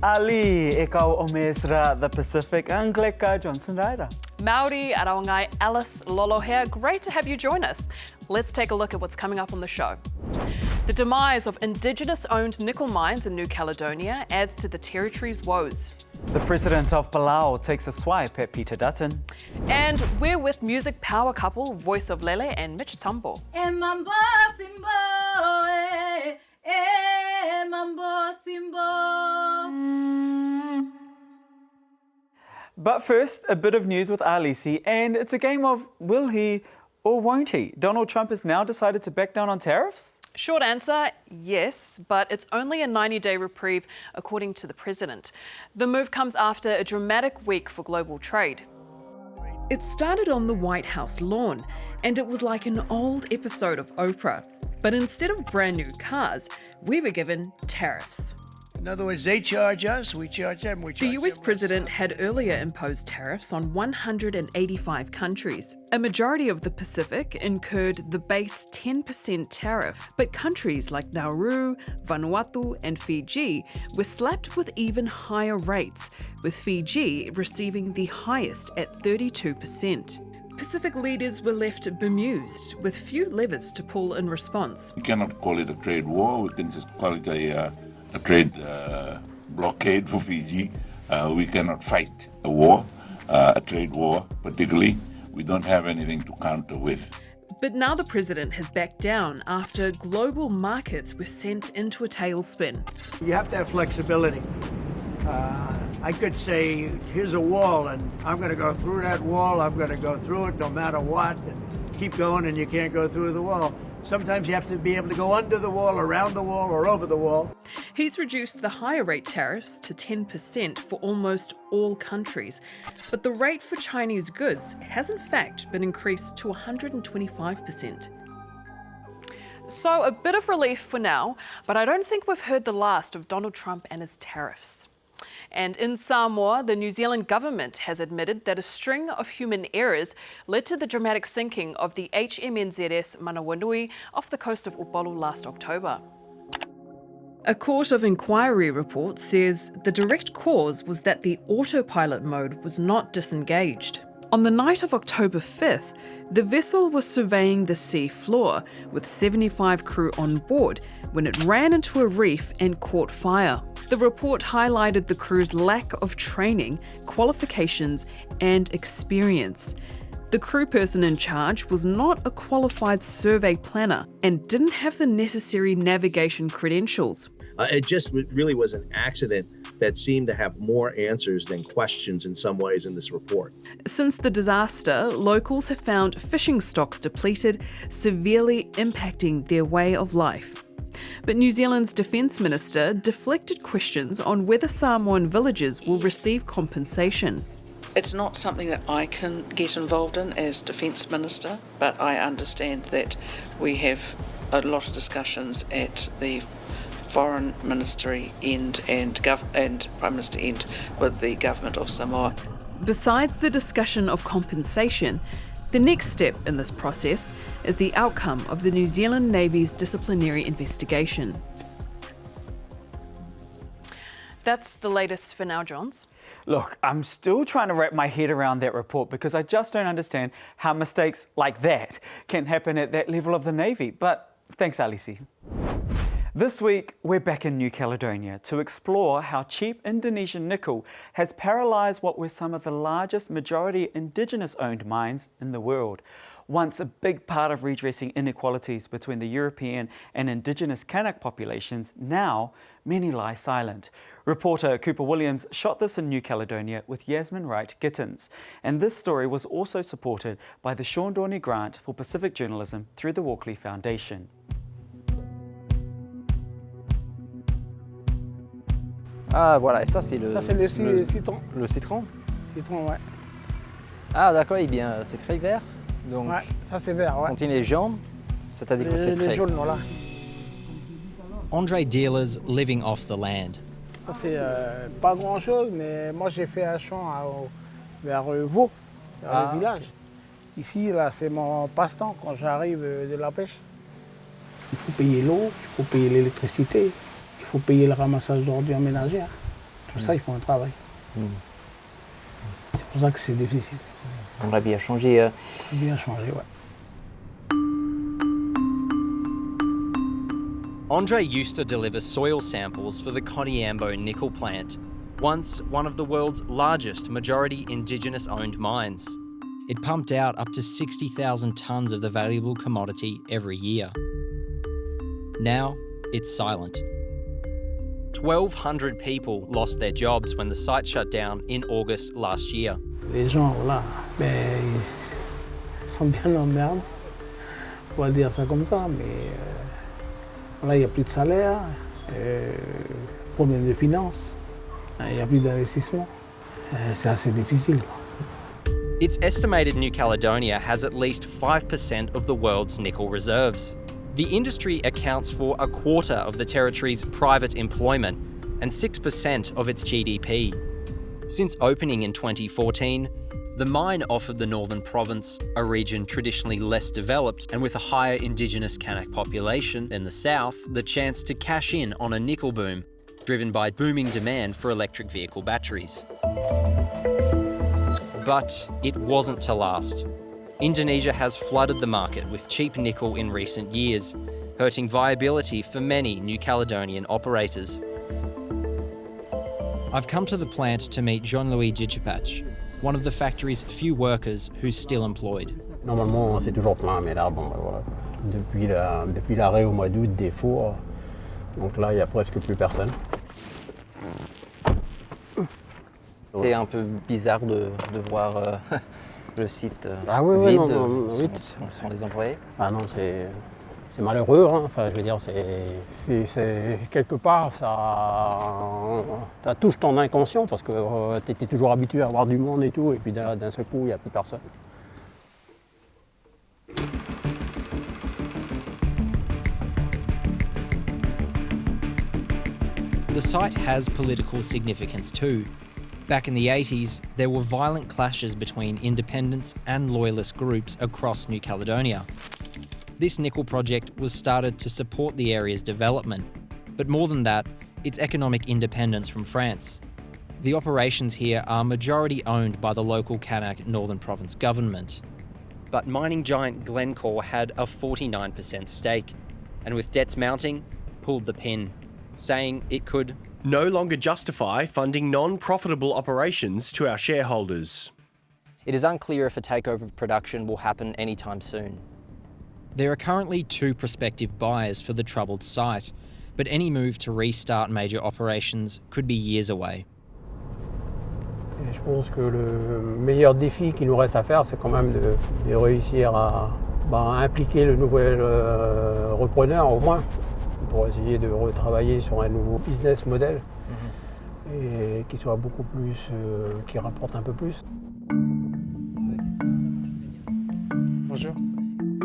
Ali e kau o Mesra, the Pacific, Angleka Johnson Ryder. Maori Arawangai Alice Lolohea, great to have you join us. Let's take a look at what's coming up on the show. The demise of Indigenous-owned nickel mines in New Caledonia adds to the territory's woes. The President of Palau takes a swipe at Peter Dutton. And we're with music power couple Voice of Lele and Mitch Tumble. But first, a bit of news with Alisi, and it's a game of will he or won't he? Donald Trump has now decided to back down on tariffs? Short answer, yes, but it's only a 90-day reprieve, according to the president. The move comes after a dramatic week for global trade. It started on the White House lawn, and it was like an old episode of Oprah. But instead of brand new cars, we were given tariffs. In other words, they charge us, we charge them, we charge The US them. president had earlier imposed tariffs on 185 countries. A majority of the Pacific incurred the base 10% tariff, but countries like Nauru, Vanuatu and Fiji were slapped with even higher rates, with Fiji receiving the highest at 32%. Pacific leaders were left bemused, with few levers to pull in response. We cannot call it a trade war, we can just call it a trade blockade for Fiji. We cannot fight a war, a trade war particularly. We don't have anything to counter with. But now the president has backed down after global markets were sent into a tailspin. You have to have flexibility. I could say, here's a wall, and I'm going to go through that wall, I'm going to go through it no matter what, and keep going, and you can't go through the wall. Sometimes you have to be able to go under the wall, around the wall, or over the wall. He's reduced the higher rate tariffs to 10% for almost all countries. But the rate for Chinese goods has in fact been increased to 125%. So a bit of relief for now, but I don't think we've heard the last of Donald Trump and his tariffs. And in Samoa, the New Zealand government has admitted that a string of human errors led to the dramatic sinking of the HMNZS Manawanui off the coast of Upolu last October. A court of inquiry report says the direct cause was that the autopilot mode was not disengaged. On the night of October 5th, the vessel was surveying the sea floor with 75 crew on board when it ran into a reef and caught fire. The report highlighted the crew's lack of training, qualifications, and experience. The crew person in charge was not a qualified survey planner and didn't have the necessary navigation credentials. It just really was an accident that seemed to have more answers than questions in some ways in this report. Since the disaster, locals have found fishing stocks depleted, severely impacting their way of life. But New Zealand's Defence Minister deflected questions on whether Samoan villagers will receive compensation. It's not something that I can get involved in as Defence Minister, but I understand that we have a lot of discussions at the Foreign Ministry end and Prime Minister end with the Government of Samoa. Besides the discussion of compensation, the next step in this process is the outcome of the New Zealand Navy's disciplinary investigation. That's the latest for now, Johns. Look, I'm still trying to wrap my head around that report because I just don't understand how mistakes like that can happen at that level of the Navy. But thanks, Alisi. This week, we're back in New Caledonia to explore how cheap Indonesian nickel has paralysed what were some of the largest majority Indigenous-owned mines in the world. Once a big part of redressing inequalities between the European and Indigenous Kanak populations, now many lie silent. Reporter Cooper Williams shot this in New Caledonia with Yasmin Wright Gittins. And this story was also supported by the Sean Dorney Grant for Pacific Journalism through the Walkley Foundation. Ah voilà, et ça c'est le citron. Le citron. Citron, ouais. Ah d'accord, eh bien c'est très vert. Donc Ouais, ça c'est vert, ouais. quand il est jaune, c'est-à-dire que c'est Les prêt. jaunes, voilà. Andre dealers living off the land. Ça c'est pas grand chose, mais moi j'ai fait un champ vers Vaux, vers le village. Ici, là, c'est mon passe-temps quand j'arrive de la pêche. Il faut payer l'eau, il faut payer l'électricité, il faut payer le ramassage d'ordures ménagères. Tout ça, il faut un travail. C'est pour ça que c'est difficile. Donc la vie a changé. La vie a changé, ouais. Andre used to deliver soil samples for the Koniambo nickel plant, once one of the world's largest majority Indigenous owned mines. It pumped out up to 60,000 tonnes of the valuable commodity every year. Now, it's silent. 1,200 people lost their jobs when the site shut down in August last year. Les gens, voilà, ben, ils sont bien en merde. On va dire ça comme ça, mais là, il n'y a plus de salaire, problème de finances, il n'y a plus d'investissement. C'est assez difficile. It's estimated New Caledonia has at least 5% of the world's nickel reserves. The industry accounts for a quarter of the territory's private employment and 6% of its GDP. Since opening in 2014, the mine offered the northern province, a region traditionally less developed and with a higher Indigenous Kanak population than the south, the chance to cash in on a nickel boom, driven by booming demand for electric vehicle batteries. But it wasn't to last. Indonesia has flooded the market with cheap nickel in recent years, hurting viability for many New Caledonian operators. I've come to the plant to meet Jean-Louis Djitchipatch, one of the factory's few workers who's still employed. Normalement, c'est toujours plein, mais là, bon, ben voilà. Depuis l'arrêt au mois d'août des fours, donc là, il n'y a presque plus personne. C'est un peu bizarre de voir le site oui, vide oui. sans les employés. Ah non, c'est malheureux, hein. Enfin, je veux dire, c'est quelque part, ça touche ton inconscient parce que tu étais toujours habitué à avoir du monde et tout, et puis d'un seul coup, il n'y a plus personne. The site has political significance too. Back in the 80s, there were violent clashes between independents and loyalist groups across New Caledonia. This nickel project was started to support the area's development, but more than that, its economic independence from France. The operations here are majority owned by the local Kanak Northern Province government. But mining giant Glencore had a 49% stake, and with debts mounting, pulled the pin, saying it could no longer justify funding non-profitable operations to our shareholders. It is unclear if a takeover of production will happen anytime soon. There are currently 2 prospective buyers for the troubled site, but any move to restart major operations could be years away. Et je pense que le meilleur défi qu'il nous reste à faire, c'est quand même de réussir à impliquer le nouvel repreneur au moins, pour essayer de retravailler sur un nouveau business model et qui soit beaucoup plus, qui rapporte un peu plus. Bonjour.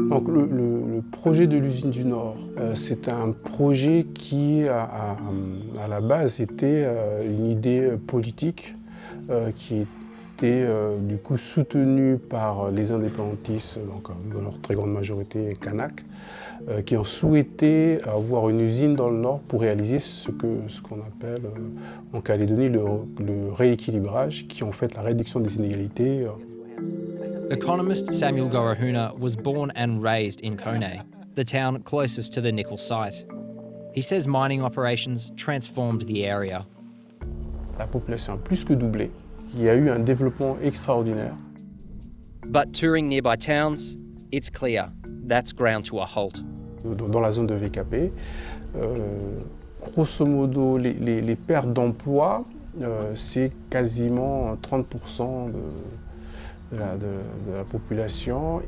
Donc le projet de l'usine du Nord, c'est un projet qui à la base était une idée politique qui était du coup soutenue par les indépendantistes, donc dans leur très grande majorité Kanak, qui ont souhaité avoir une usine dans le Nord pour réaliser ce qu'on appelle en Calédonie le rééquilibrage, qui est en fait la réduction des inégalités. Economist Samuel Gorahuna was born and raised in Kone, the town closest to the nickel site. He says mining operations transformed the area. La population a plus que doublé. Il y a eu un développement extraordinaire. But touring nearby towns, it's clear that's ground to a halt. Dans la zone de VKP, grosso modo, les pertes d'emploi, c'est quasiment 30% de la population.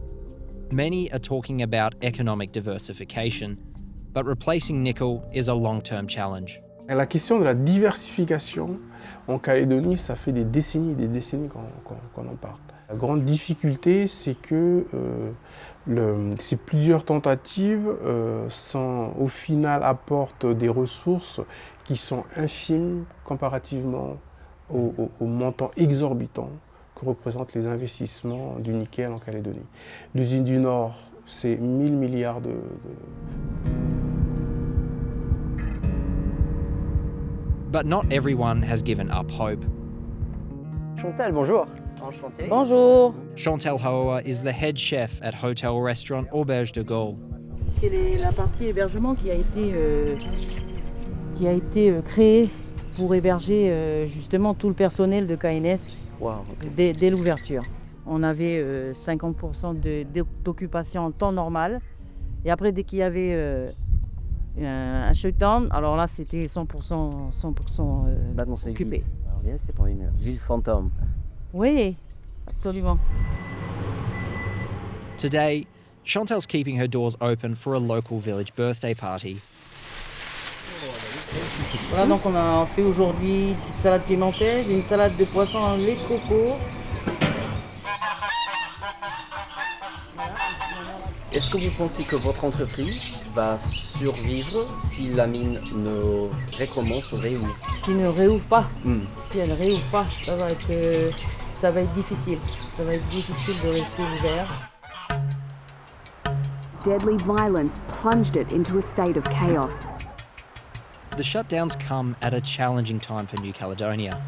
Many are talking about economic diversification, but replacing nickel is a long-term challenge. La question de la diversification en Calédonie, ça fait des décennies qu'on en parle. La grande difficulté, c'est que ces plusieurs tentatives au final apportent des ressources qui sont infimes comparativement au montant exorbitant que représentent les investissements du nickel en Calédonie. L'usine du Nord, c'est 1000 milliards But not everyone has given up hope. Chantal, bonjour. Enchanté. Bonjour. Chantal Hoa is the head chef at hotel restaurant Auberge de Gaulle. C'est la partie hébergement qui a été créée pour héberger justement tout le personnel de KNS dès l'ouverture. On avait 50% d'occupation en temps normal. Et après, dès qu'il y avait un shutdown, alors là, c'était 100% occupé. Alors, c'est pas une ville fantôme. Oui, absolument. Today, Chantal's keeping her doors open for a local village birthday party. Voilà, donc on a fait aujourd'hui une petite salade pimentée, une salade de poisson en lait de coco. Est-ce que vous pensez que votre entreprise va survivre si la mine ne recommence ou réouvre? S'il ne réouvre pas, si elle ne réouvre pas, ça va être difficile. Ça va être difficile de rester ouvert. Deadly violence plunged it into a state of chaos. The shutdowns come at a challenging time for New Caledonia.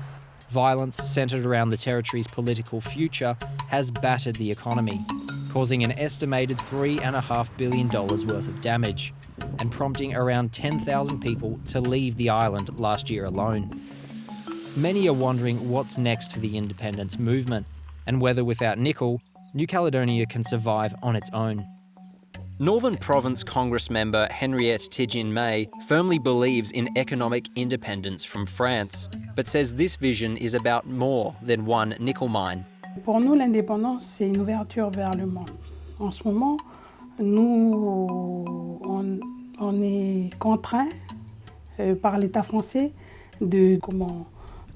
Violence centred around the territory's political future has battered the economy, causing an estimated $3.5 billion worth of damage and prompting around 10,000 people to leave the island last year alone. Many are wondering what's next for the independence movement and whether without nickel, New Caledonia can survive on its own. Northern Province Congress member Henriette Tidjin-May firmly believes in economic independence from France, but says this vision is about more than one nickel mine. Pour nous, l'indépendance, c'est une ouverture vers le monde. En ce moment, nous, on est contraints par l'État français de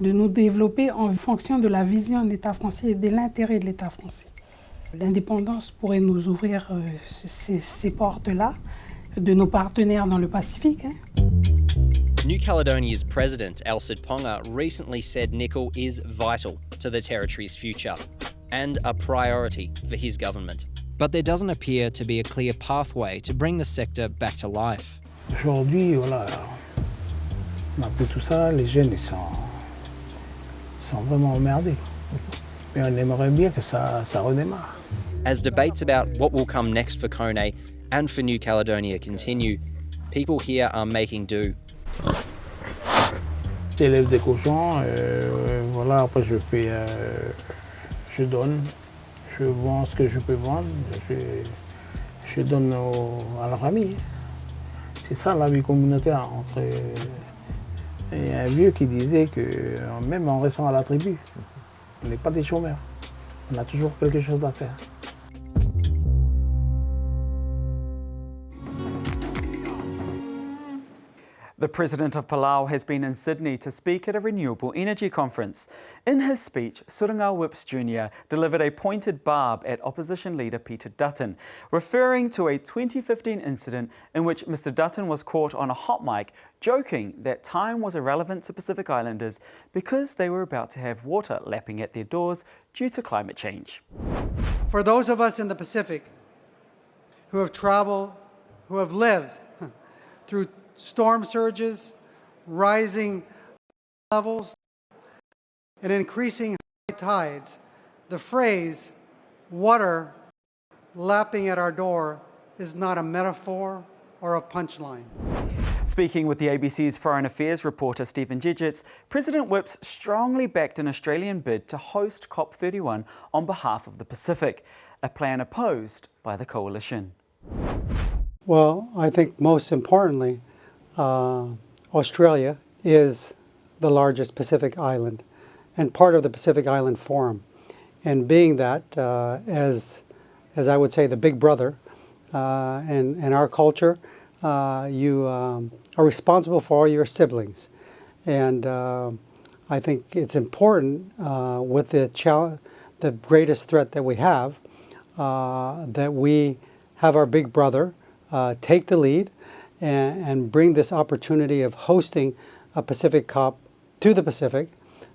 nous développer en fonction de la vision de l'État français et de l'intérêt de l'État français. L'indépendance pourrait nous ouvrir ces portes-là, de nos partenaires dans le Pacifique. New Caledonia's president, Alcide Ponga, recently said nickel is vital to the territory's future and a priority for his government. But there doesn't appear to be a clear pathway to bring the sector back to life. Aujourd'hui, voilà, après tout ça, les jeunes ils sont vraiment emmerdés. Mais on aimerait bien que ça redémarre. As debates about what will come next for Kone and for New Caledonia continue, people here are making do. J'élève des cochons, voilà, après je donne, je vends ce que je peux vendre, je donne à la famille. C'est ça la vie communautaire. Il y a un vieux qui disait que même en restant à la tribu, on n'est pas des chômeurs. On a toujours quelque chose à faire. The President of Palau has been in Sydney to speak at a renewable energy conference. In his speech, Surunga Whips Jr. delivered a pointed barb at opposition leader Peter Dutton, referring to a 2015 incident in which Mr. Dutton was caught on a hot mic, joking that time was irrelevant to Pacific Islanders because they were about to have water lapping at their doors due to climate change. For those of us in the Pacific who have traveled, who have lived through storm surges, rising levels, and increasing high tides, the phrase, water lapping at our door, is not a metaphor or a punchline. Speaking with the ABC's Foreign Affairs reporter Stephen Jejits, President Whips strongly backed an Australian bid to host COP31 on behalf of the Pacific, a plan opposed by the coalition. Well, I think most importantly, Australia is the largest Pacific island and part of the Pacific Island Forum. And being that, as I would say, the big brother in our culture, you are responsible for all your siblings. And I think it's important with the greatest threat that we have, that we have our big brother take the lead and bring this opportunity of hosting a Pacific COP to the Pacific,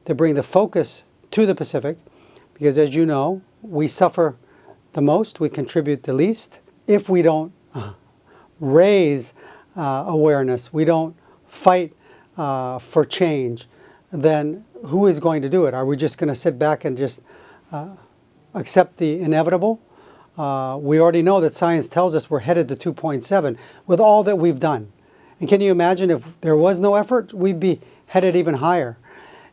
to bring the focus to the Pacific, because as you know, we suffer the most, we contribute the least. If we don't raise awareness, we don't fight for change, then who is going to do it? Are we just going to sit back and just accept the inevitable? We already know that science tells us we're headed to 2.7 with all that we've done. And can you imagine if there was no effort, we'd be headed even higher.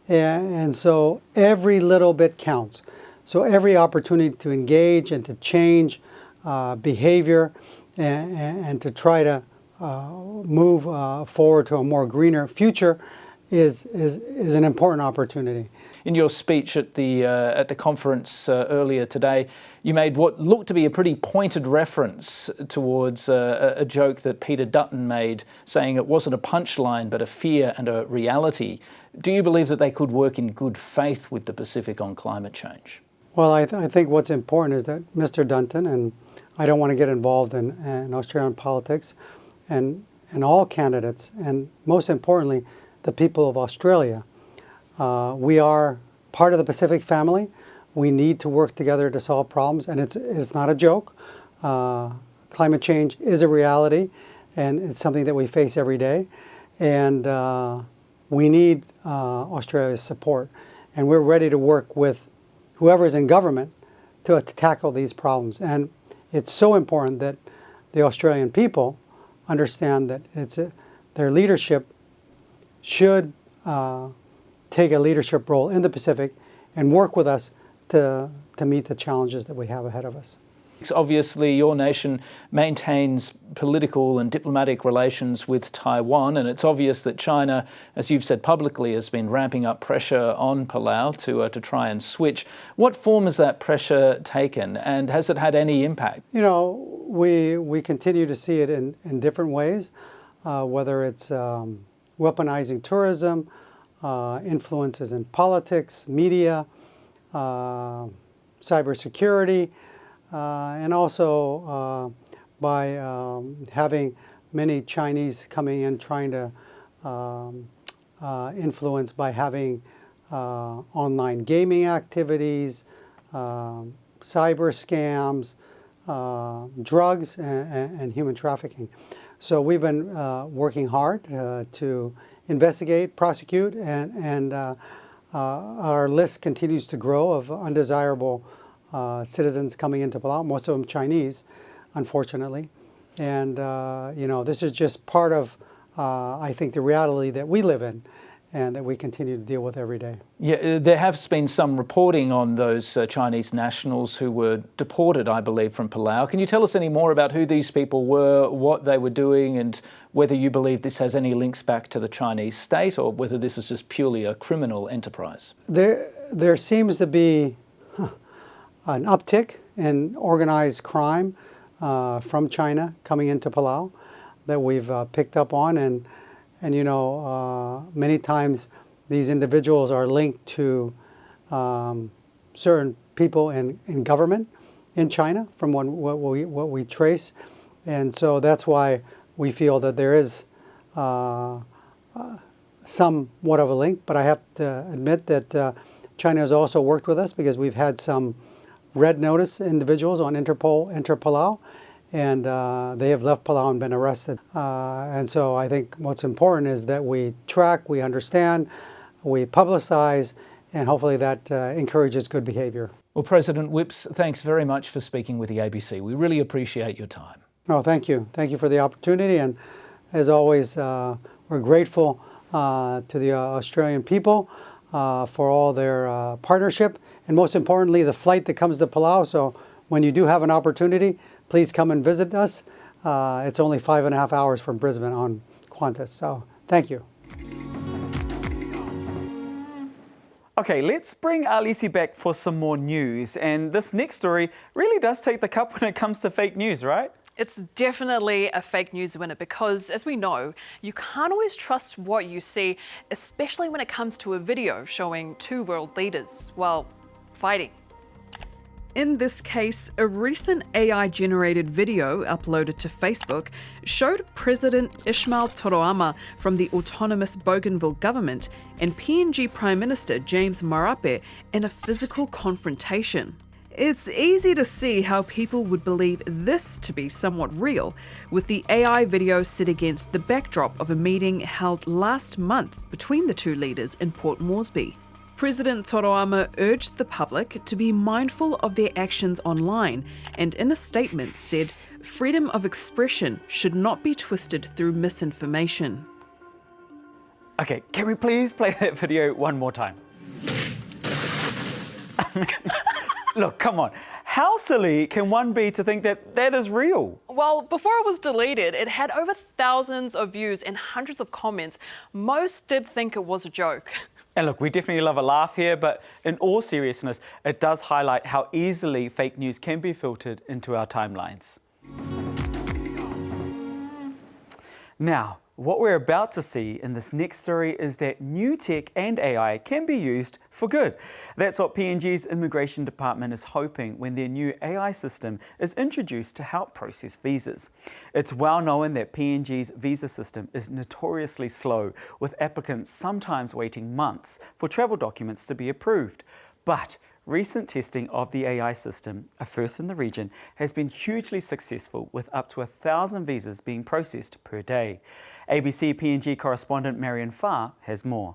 And so every little bit counts. So every opportunity to engage and to change behavior and to try to move forward to a more greener future is an important opportunity. In your speech at the conference earlier today, you made what looked to be a pretty pointed reference towards a joke that Peter Dutton made, saying it wasn't a punchline but a fear and a reality. Do you believe that they could work in good faith with the Pacific on climate change? Well, I think what's important is that Mr. Dutton, and I don't want to get involved in Australian politics, and all candidates, and most importantly, the people of Australia. We are part of the Pacific family. We need to work together to solve problems, and it's not a joke. Climate change is a reality, and it's something that we face every day. And we need Australia's support, and we're ready to work with whoever is in government to tackle these problems. And it's so important that the Australian people understand that their leadership should take a leadership role in the Pacific and work with us to meet the challenges that we have ahead of us. Obviously, your nation maintains political and diplomatic relations with Taiwan, and it's obvious that China, as you've said publicly, has been ramping up pressure on Palau to try and switch. What form has that pressure taken, and has it had any impact? You know, we continue to see it in different ways, whether it's weaponizing tourism, influences in politics, media, cybersecurity, and also by having many Chinese coming in trying to influence by having online gaming activities, cyber scams, drugs, and human trafficking. So we've been working hard to investigate, prosecute, and our list continues to grow of undesirable citizens coming into Palau, most of them Chinese, unfortunately. And, you know, this is just part of, I think, the reality that we live in and that we continue to deal with every day. Yeah, there has been some reporting on those Chinese nationals who were deported, I believe, from Palau. Can you tell us any more about who these people were, what they were doing, and whether you believe this has any links back to the Chinese state or whether this is just purely a criminal enterprise? There seems to be an uptick in organized crime from China coming into Palau that we've picked up on, and you know, many times these individuals are linked to certain people in government in China from what we trace, and so that's why we feel that there is somewhat of a link. But I have to admit that China has also worked with us because we've had some red notice individuals on Interpol enter Palau, and they have left Palau and been arrested. And so I think what's important is that we track, we understand, we publicize, and hopefully that encourages good behavior. Well, President Whipps, thanks very much for speaking with the ABC. We really appreciate your time. No, thank you. Thank you for the opportunity, and as always, we're grateful to the Australian people for all their partnership, and most importantly, the flight that comes to Palau. So when you do have an opportunity, please come and visit us. It's only 5.5 hours from Brisbane on Qantas, so thank you. Okay, let's bring Alisi back for some more news. And this next story really does take the cup when it comes to fake news, right? It's definitely a fake news winner because, as we know, you can't always trust what you see, especially when it comes to a video showing two world leaders, well, fighting. In this case, a recent AI-generated video uploaded to Facebook showed President Ismail Toroama from the autonomous Bougainville government and PNG Prime Minister James Marape in a physical confrontation. It's easy to see how people would believe this to be somewhat real, with the AI video set against the backdrop of a meeting held last month between the two leaders in Port Moresby. President Toroama urged the public to be mindful of their actions online and in a statement said freedom of expression should not be twisted through misinformation. Okay, can we please play that video one more time? Look, come on. How silly can one be to think that that is real? Well, before it was deleted, it had over thousands of views and hundreds of comments. Most did think it was a joke. And look, we definitely love a laugh here, but in all seriousness, it does highlight how easily fake news can be filtered into our timelines. Now, what we're about to see in this next story is that new tech and AI can be used for good. That's what PNG's Immigration Department is hoping when their new AI system is introduced to help process visas. It's well known that PNG's visa system is notoriously slow, with applicants sometimes waiting months for travel documents to be approved. But recent testing of the AI system, a first in the region, has been hugely successful, with up to 1,000 visas being processed per day. ABC PNG correspondent Marion Farr has more.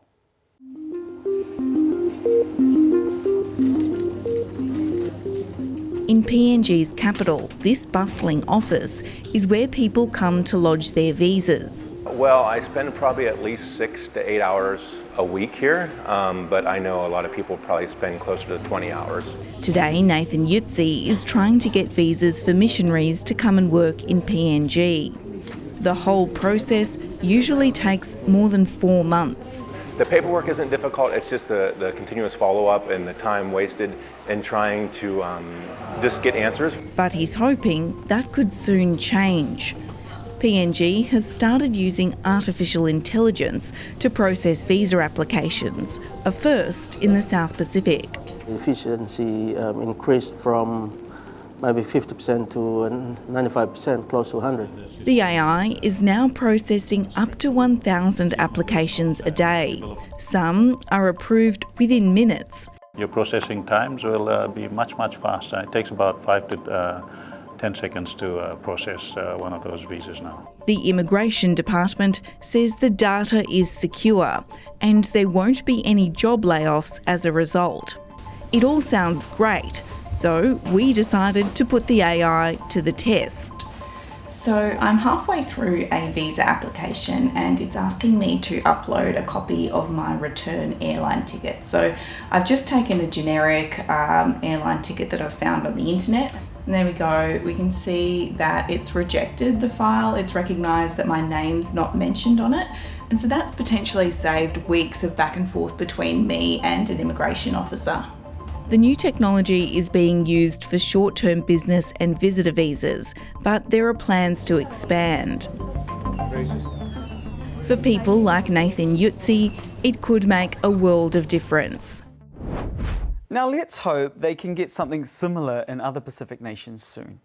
In PNG's capital, this bustling office is where people come to lodge their visas. Well, I spend probably at least 6 to 8 hours a week here, but I know a lot of people probably spend closer to 20 hours. Today, Nathan Yutzi is trying to get visas for missionaries to come and work in PNG. The whole process usually takes more than 4 months. The paperwork isn't difficult, it's just the continuous follow-up and the time wasted in trying to just get answers. But he's hoping that could soon change. PNG has started using artificial intelligence to process visa applications, a first in the South Pacific. Efficiency increased from maybe 50% to 95%, close to 100. The AI is now processing up to 1,000 applications a day. Some are approved within minutes. Your processing times will be much faster. It takes about 5 to 10 seconds to process one of those visas now. The Immigration Department says the data is secure and there won't be any job layoffs as a result. It all sounds great, so we decided to put the AI to the test. So I'm halfway through a visa application and it's asking me to upload a copy of my return airline ticket. So I've just taken a generic airline ticket that I've found on the internet. And there we go, we can see that it's rejected the file, it's recognised that my name's not mentioned on it. And so that's potentially saved weeks of back and forth between me and an immigration officer. The new technology is being used for short-term business and visitor visas, but there are plans to expand. For people like Nathan Yutzi, it could make a world of difference. Now let's hope they can get something similar in other Pacific nations soon.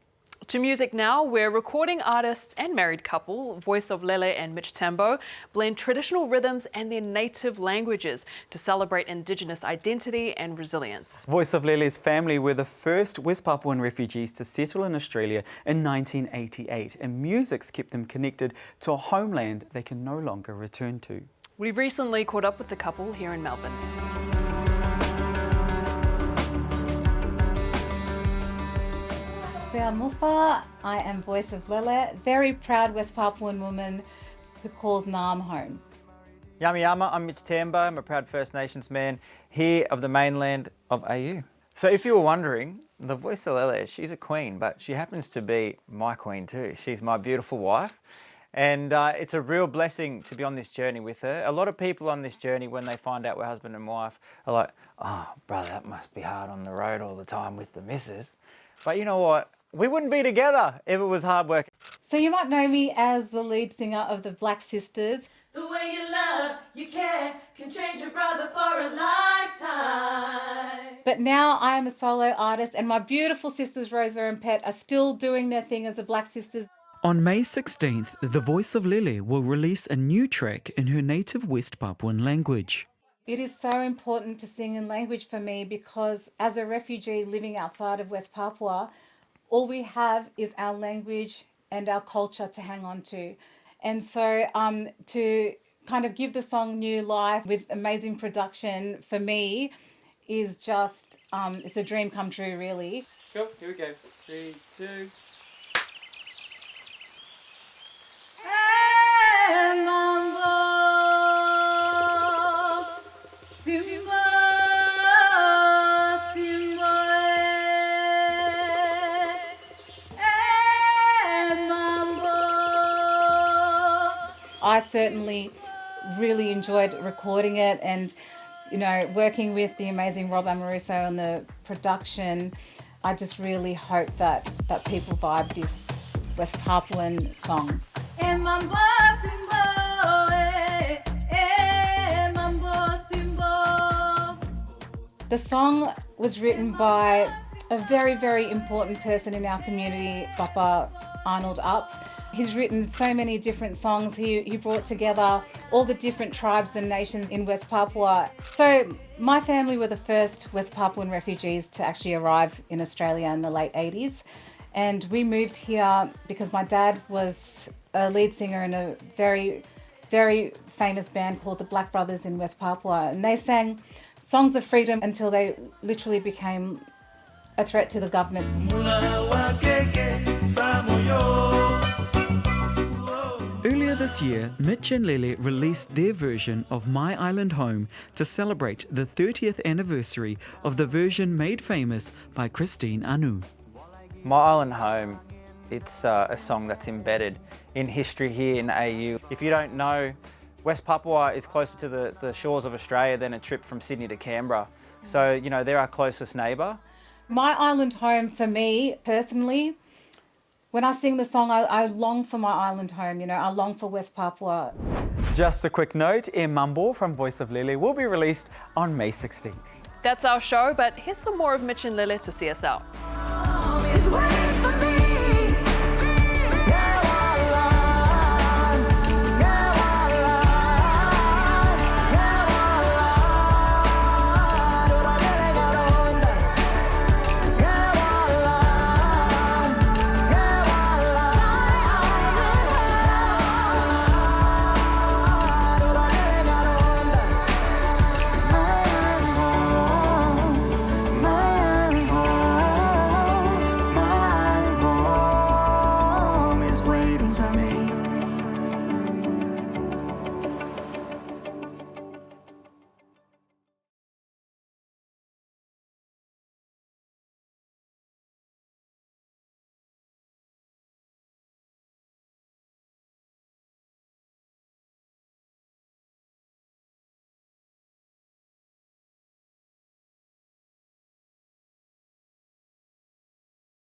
To music now, where recording artists and married couple, Voice of Lele and Mitch Tambo, blend traditional rhythms and their native languages to celebrate Indigenous identity and resilience. Voice of Lele's family were the first West Papuan refugees to settle in Australia in 1988, and music's kept them connected to a homeland they can no longer return to. We recently caught up with the couple here in Melbourne. Mufa. I am Voice of Lele, very proud West Papuan woman who calls Nam home. Yama Yama, I'm Mitch Tambo. I'm a proud First Nations man here of the mainland of AU. So if you were wondering, the Voice of Lele, she's a queen, but she happens to be my queen too. She's my beautiful wife. And it's a real blessing to be on this journey with her. A lot of people on this journey, when they find out we're husband and wife, are like, oh, brother, that must be hard on the road all the time with the missus. But you know what? We wouldn't be together if it was hard work. So you might know me as the lead singer of the Black Sisters. The way you love, you care, can change your brother for a lifetime. But now I am a solo artist and my beautiful sisters Rosa and Pet are still doing their thing as the Black Sisters. On May 16th, the Voice of Lele will release a new track in her native West Papuan language. It is so important to sing in language for me because as a refugee living outside of West Papua, all we have is our language and our culture to hang on to. And so to kind of give the song new life with amazing production for me is just, it's a dream come true, really. Cool, here we go. 3, 2. I certainly really enjoyed recording it and, you know, working with the amazing Rob Amoruso on the production. I just really hope that people vibe this West Papuan song. The song was written by a very, very important person in our community, Papa Arnold Up. He's written so many different songs. He brought together all the different tribes and nations in West Papua. So my family were the first West Papuan refugees to actually arrive in Australia in the late 80s. And we moved here because my dad was a lead singer in a very, very famous band called the Black Brothers in West Papua. And they sang songs of freedom until they literally became a threat to the government. Earlier this year, Mitch and Lele released their version of My Island Home to celebrate the 30th anniversary of the version made famous by Christine Anu. My Island Home, it's a song that's embedded in history here in AU. If you don't know, West Papua is closer to the shores of Australia than a trip from Sydney to Canberra. So, you know, they're our closest neighbour. My Island Home, for me personally, when I sing the song, I long for my island home, you know, I long for West Papua. Just a quick note, E Mambo from Voice of Lele will be released on May 16th. That's our show, but here's some more of Mitch and Lele to see us out.